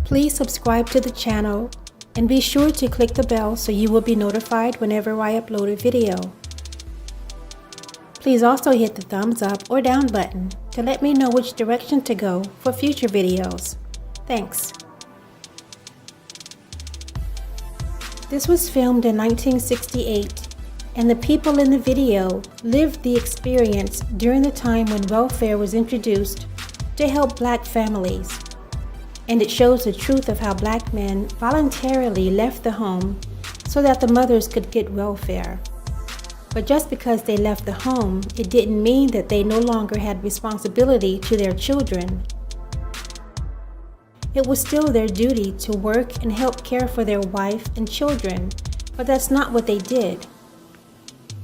Please subscribe to the channel and be sure to click the bell so you will be notified whenever I upload a video. Please also hit the thumbs up or down button to let me know which direction to go for future videos. Thanks. This was filmed in 1968, and the people in the video lived the experience during the time when welfare was introduced to help Black families. And it shows the truth of how Black men voluntarily left the home so that the mothers could get welfare. But just because they left the home, it didn't mean that they no longer had responsibility to their children. It was still their duty to work and help care for their wife and children, but that's not what they did.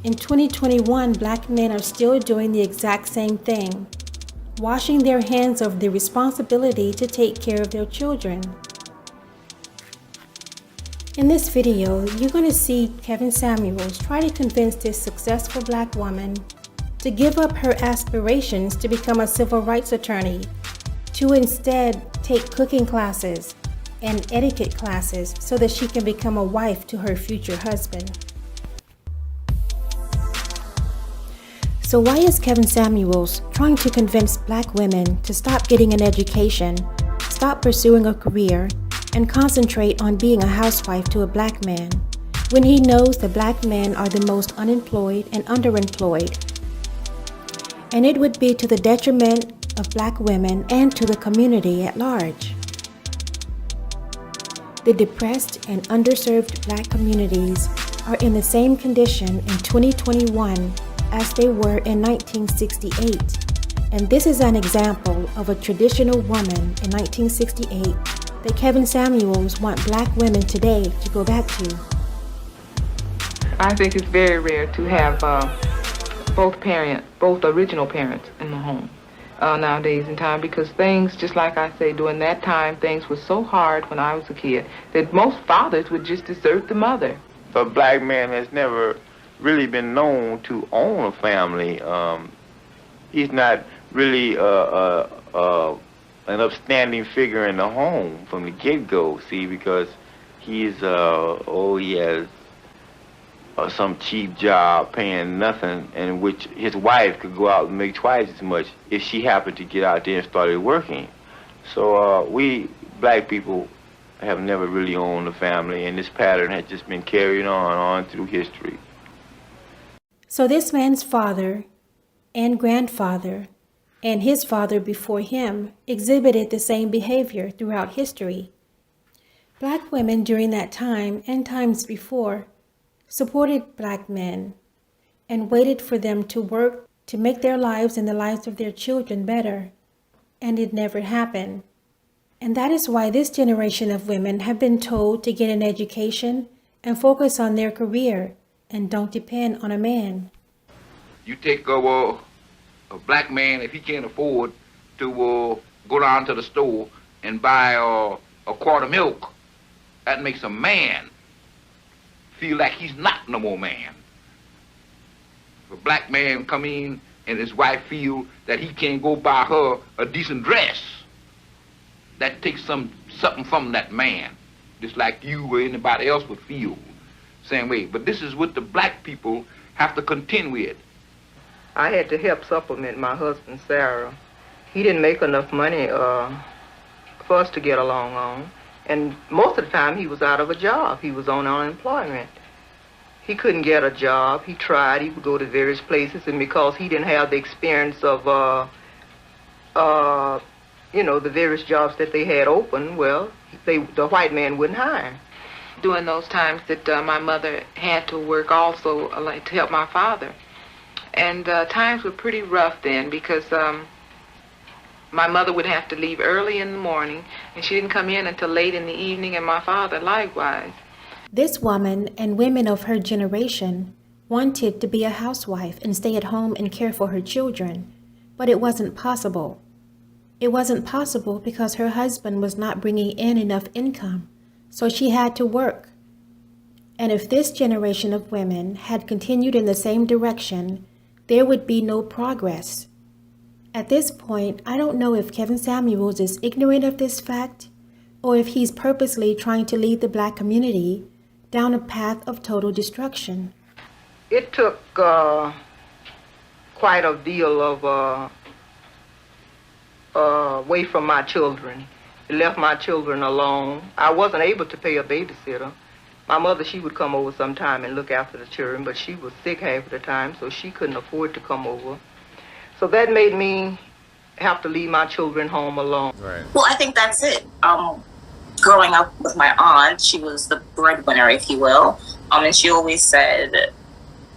In 2021, Black men are still doing the exact same thing, washing their hands of the responsibility to take care of their children. In this video, you're going to see Kevin Samuels try to convince this successful Black woman to give up her aspirations to become a civil rights attorney, to instead take cooking classes and etiquette classes so that she can become a wife to her future husband. So why is Kevin Samuels trying to convince Black women to stop getting an education, stop pursuing a career, and concentrate on being a housewife to a Black man, when he knows that Black men are the most unemployed and underemployed? And it would be to the detriment of Black women and to the community at large. The depressed and underserved Black communities are in the same condition in 2021 as they were in 1968. And this is an example of a traditional woman in 1968 that Kevin Samuels want Black women today to go back to. I think it's very rare to have both original parents in the home nowadays in time, because things, just like I say, during that time, things were so hard when I was a kid that most fathers would just desert the mother. A Black man has never really been known to own a family. He's not really an upstanding figure in the home from the get-go, see, because he has some cheap job paying nothing, in which his wife could go out and make twice as much if she happened to get out there and started working. So we Black people have never really owned a family, and this pattern has just been carried on through history. So this man's father and grandfather and his father before him exhibited the same behavior throughout history. Black women during that time and times before supported Black men and waited for them to work to make their lives and the lives of their children better. And it never happened. And that is why this generation of women have been told to get an education and focus on their career and don't depend on a man. You take a Black man, if he can't afford to go down to the store and buy a quart of milk, that makes a man feel like he's not no more man. If a Black man come in and his wife feel that he can't go buy her a decent dress, that takes something from that man, just like you or anybody else would feel. Same way. But this is what the Black people have to contend with. I had to help supplement my husband, Sarah. He didn't make enough money for us to get along on. And most of the time he was out of a job. He was on unemployment. He couldn't get a job. He tried. He would go to various places, and because he didn't have the experience of the various jobs that they had open, well, the white man wouldn't hire. During those times that my mother had to work also to help my father. And times were pretty rough then, because my mother would have to leave early in the morning, and she didn't come in until late in the evening, and my father likewise. This woman and women of her generation wanted to be a housewife and stay at home and care for her children, but it wasn't possible. It wasn't possible because her husband was not bringing in enough income, so she had to work. And if this generation of women had continued in the same direction, there would be no progress. At this point, I don't know if Kevin Samuels is ignorant of this fact, or if he's purposely trying to lead the Black community down a path of total destruction. It took quite a deal of away from my children. It left my children alone. I wasn't able to pay a babysitter. My mother, she would come over sometime and look after the children, but she was sick half of the time, so she couldn't afford to come over. So that made me have to leave my children home alone. Right. Well, I think that's it. Growing up with my aunt, she was the breadwinner, if you will, and she always said,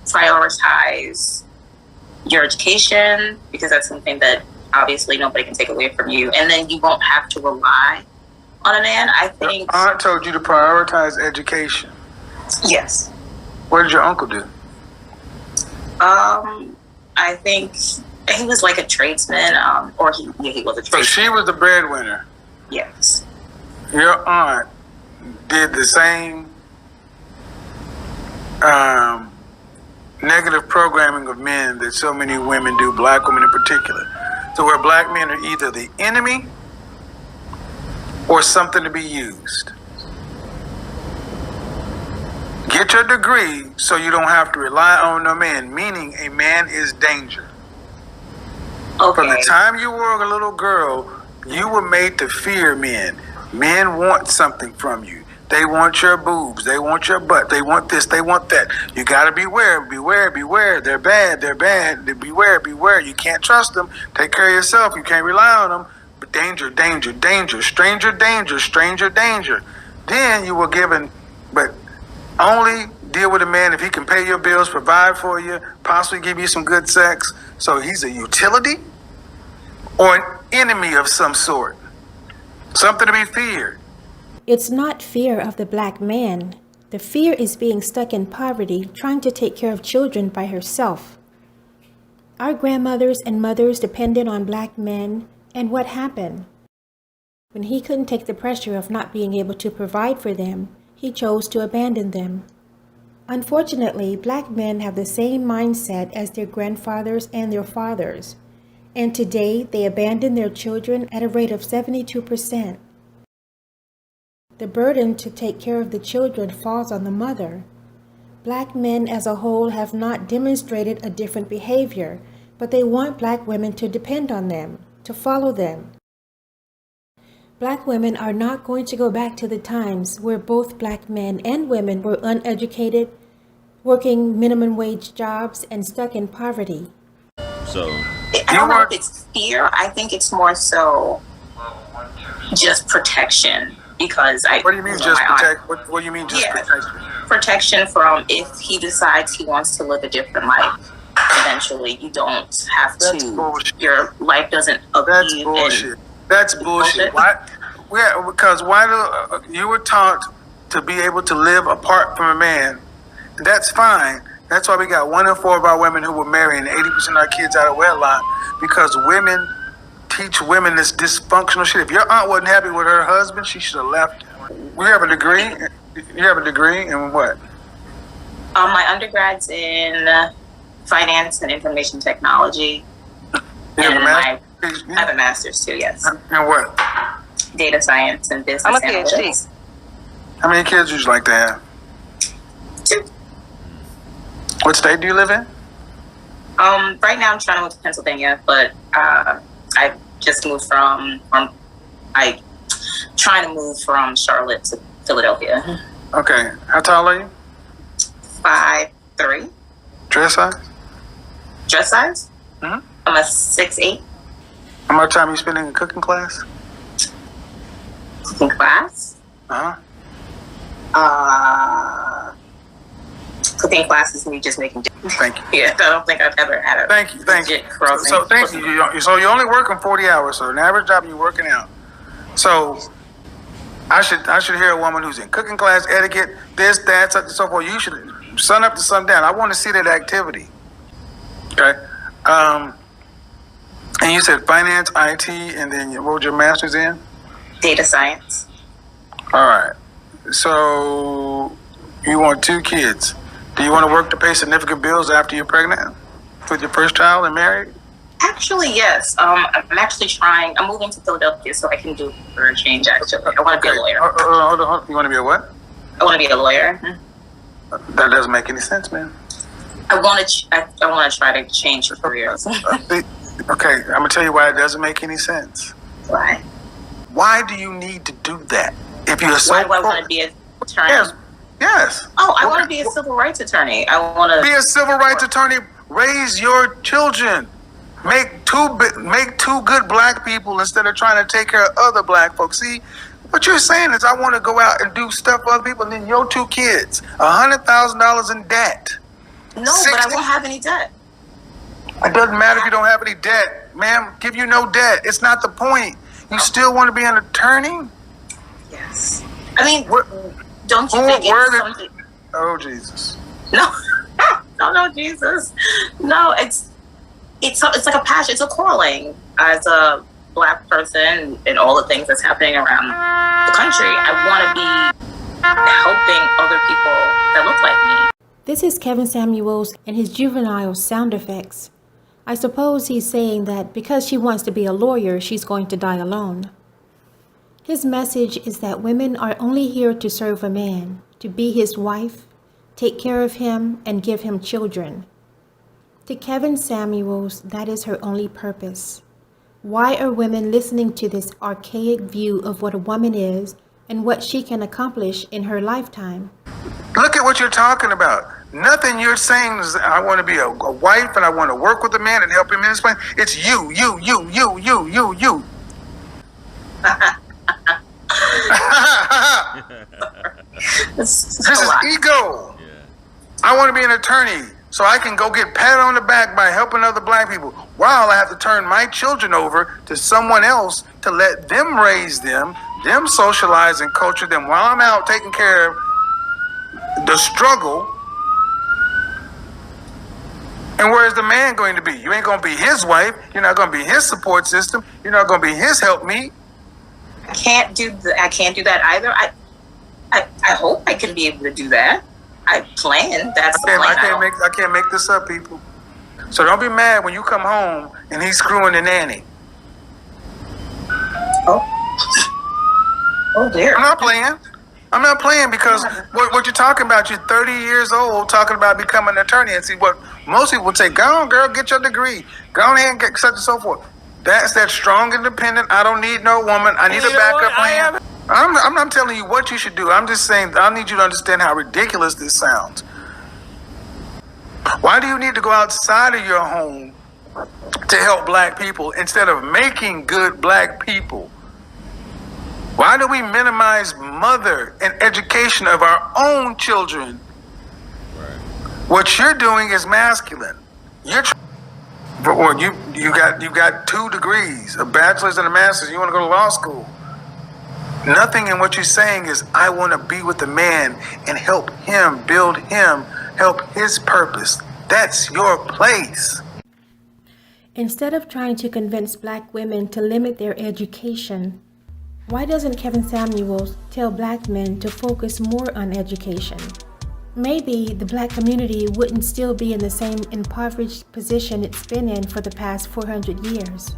prioritize your education, because that's something that obviously nobody can take away from you, and then you won't have to rely on a man. I think. Your aunt told you to prioritize education. Yes. What did your uncle do? I think he was like a tradesman, or he was a So tradesman. she was the breadwinner. Yes. Your aunt did the same negative programming of men that so many women do, Black women in particular. So where Black men are either the enemy or something to be used. Get your degree so you don't have to rely on no man, meaning a man is danger. Okay. From the time you were a little girl, you were made to fear men. Men want something from you. They want your boobs. They want your butt. They want this. They want that. You got to beware, beware, beware. They're bad. They're bad. Beware, beware. You can't trust them. Take care of yourself. You can't rely on them. But danger, danger, danger. Stranger danger, stranger danger. Then you were given, but only deal with a man if he can pay your bills, provide for you, possibly give you some good sex. So he's a utility or an enemy of some sort. Something to be feared. It's not fear of the Black man. The fear is being stuck in poverty, trying to take care of children by herself. Our grandmothers and mothers depended on Black men, and what happened? When he couldn't take the pressure of not being able to provide for them, he chose to abandon them. Unfortunately, Black men have the same mindset as their grandfathers and their fathers, and today they abandon their children at a rate of 72%. The burden to take care of the children falls on the mother. Black men as a whole have not demonstrated a different behavior, but they want Black women to depend on them, to follow them. Black women are not going to go back to the times where both Black men and women were uneducated, working minimum wage jobs, and stuck in poverty. So, I don't know if it's fear. I think it's more so just protection. Because What do you mean just protect? What do you mean just protection? Protection from if he decides he wants to live a different life. Eventually, you don't have That's to. bullshit. Your life doesn't. That's bullshit. That's bullshit. Why? Because you were taught to be able to live apart from a man. That's fine. That's why we got 1 in 4 of our women who were marrying 80% of our kids out of wedlock, because women teach women this dysfunctional shit. If your aunt wasn't happy with her husband, she should have left him. You have a degree? You have a degree in what? My undergrad's in finance and information technology. You have a And master's? I have a master's too, yes. In what? Data science and business I'm a PhD. analytics. How many kids would you like to have? 2. What state do you live in? Right now I'm trying to move to Pennsylvania, but I just moved trying to move from Charlotte to Philadelphia. Okay. How tall are you? 5'3". Dress size? Dress size? Mhm. I'm a 6'8". How much time you spending in cooking class? Cooking class? Cooking classes and me just making. Thank you. Yeah, I don't think I've ever had a. Thank you. So thank you. So you're only working 40 hours. So an average job you're working out. So I should hear a woman who's in cooking class, etiquette, this, that, so forth. You should sun up to sundown. I want to see that activity. Okay. And you said finance, IT, and then what was your master's in? Data science. All right. So you want 2 kids. Do you want to work to pay significant bills after you're pregnant with your first child and married? Actually, yes. I'm actually trying. I'm moving to Philadelphia so I can do for a change. Actually, I want to be a lawyer. Hold on. You want to be a what? I want to be a lawyer. That doesn't make any sense, man. I want to try to change careers. Okay, I'm gonna tell you why it doesn't make any sense. Why? Why do you need to do that? If you're so Why do I want to be an attorney? Yes. Oh, I want to be a civil rights attorney. I want to be a civil rights attorney. Raise your children. Make two good black people instead of trying to take care of other black folks. See, what you're saying is I want to go out and do stuff for other people, and then your 2 kids, $100,000 in debt. No, but I won't have any debt. It doesn't matter if you don't have any debt, ma'am. Give you no debt. It's not the point. You still want to be an attorney? Yes. I mean, don't you think it's something? Oh, Jesus. No, no, Jesus. No, it's like a passion. It's a calling. As a black person and all the things that's happening around the country, I want to be helping other people that look like me. This is Kevin Samuels and his juvenile sound effects. I suppose he's saying that because she wants to be a lawyer, she's going to die alone. His message is that women are only here to serve a man, to be his wife, take care of him, and give him children. To Kevin Samuels, that is her only purpose. Why are women listening to this archaic view of what a woman is and what she can accomplish in her lifetime? Look at what you're talking about. Nothing you're saying is I want to be a wife and I want to work with a man and help him in his plan. It's you. This is ego. Yeah. I want to be an attorney so I can go get patted on the back by helping other black people while I have to turn my children over to someone else to let them raise them socialize and culture them while I'm out taking care of the struggle. And where's the man going to be? You ain't going to be his wife. You're not going to be his support system. You're not going to be his helpmeet. I can't do that either. I hope I can be able to do that. I plan. That's the plan. I can't make this up, people. So don't be mad when you come home and he's screwing the nanny. Oh dear. I'm not playing because what you're talking about, you're 30 years old talking about becoming an attorney, and see what most people would say, go on, girl, get your degree. Go on ahead and get such and so forth. That's that strong, independent, I don't need no woman. I need a backup plan. I'm not telling you what you should do. I'm just saying I need you to understand how ridiculous this sounds. Why do you need to go outside of your home to help black people instead of making good black people? Why do we minimize mother and education of our own children? Right. What you're doing is masculine. You got 2 degrees, a bachelor's and a master's. You want to go to law school. Nothing in what you're saying is I want to be with the man and help him, build him, help his purpose. That's your place. Instead of trying to convince black women to limit their education, why doesn't Kevin Samuels tell black men to focus more on education? Maybe the black community wouldn't still be in the same impoverished position it's been in for the past 400 years.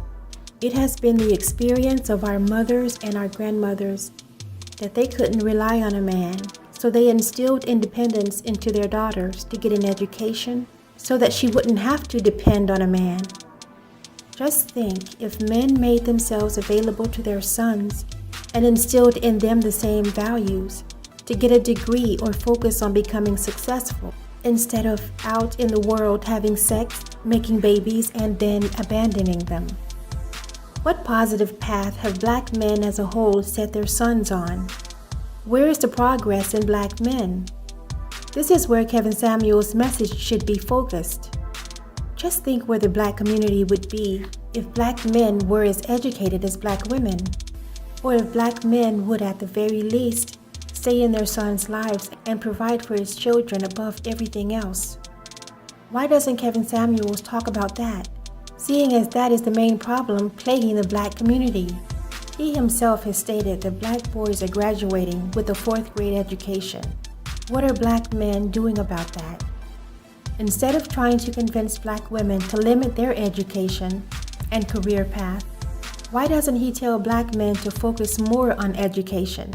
It has been the experience of our mothers and our grandmothers that they couldn't rely on a man, so they instilled independence into their daughters to get an education so that she wouldn't have to depend on a man. Just think if men made themselves available to their sons and instilled in them the same values to get a degree or focus on becoming successful instead of out in the world having sex, making babies, and then abandoning them. What positive path have black men as a whole set their sons on? Where is the progress in black men? This is where Kevin Samuels' message should be focused. Just think where the black community would be if black men were as educated as black women, or if black men would at the very least stay in their sons' lives and provide for his children above everything else. Why doesn't Kevin Samuels talk about that, seeing as that is the main problem plaguing the black community? He himself has stated that black boys are graduating with a 4th grade education. What are black men doing about that? Instead of trying to convince black women to limit their education, and career path? Why doesn't he tell Black men to focus more on education?